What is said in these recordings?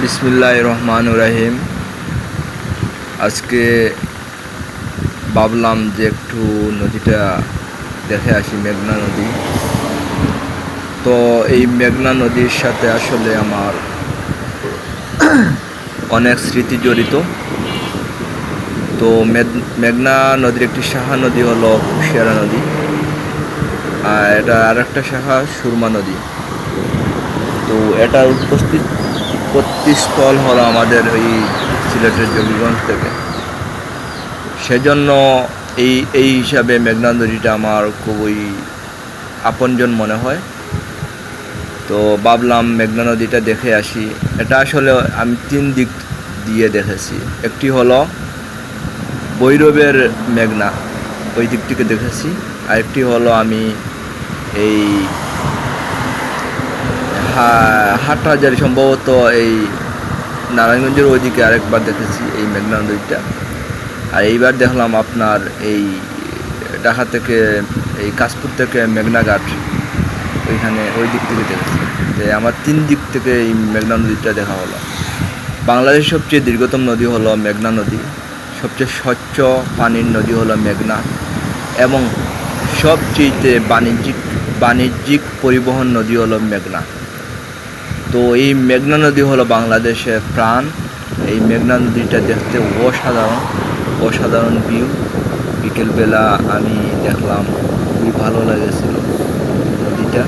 বিসমিল্লাহির রহমানির রহিম। আজকে ভাবলাম যে একটু নদীটা দেখে আসি, মেঘনা নদী। তো এই মেঘনা নদীর সাথে আসলে আমার অনেক স্মৃতি জড়িত। তো মেঘনা নদীর একটি শাখা নদী হলো কুশিয়ারা নদী, আর এটা আর একটা শাখা সুরমা নদী। তো এটার উৎপত্তিস্থল হলো আমাদের এই সিলেটের জকিগঞ্জ থেকে। সেজন্য এই হিসাবে মেঘনা নদীটা আমার খুবই আপনজন মনে হয়। তো ভাবলাম মেঘনা নদীটা দেখে আসি। এটা আসলে আমি 3 দিক দিয়ে দেখেছি। একটি হলো ভৈরবের মেঘনা, ওই দিক থেকে দেখেছি। আরেকটি হলো আমি এই হাটহাজারী, সম্ভবত এই নারায়ণগঞ্জের ওইদিকে আরেকবার দেখেছি এই মেঘনা নদীটা। আর এইবার দেখলাম আপনার এই ঢাকা থেকে, এই কাশপুর থেকে মেঘনা ঘাট, ওইখানে ওই দিক থেকে দেখেছি। তো আমার 3 দিক থেকে এই মেঘনা নদীটা দেখা হলো। বাংলাদেশের সবচেয়ে দীর্ঘতম নদী হলো মেঘনা নদী, সবচেয়ে স্বচ্ছ পানির নদী হলো মেঘনা, এবং সবচেয়ে বাণিজ্যিক পরিবহন নদী হলো মেঘনা। তো এই মেঘনা নদী হলো বাংলাদেশের প্রাণ। এই মেঘনা নদীটা দেখতে অসাধারণ ভিউ। বিকেলবেলা আমি দেখলাম, খুবই ভালো লেগেছিল নদীটা,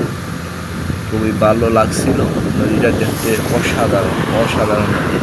খুবই ভালো লাগছিল। নদীটা দেখতে অসাধারণ নদী।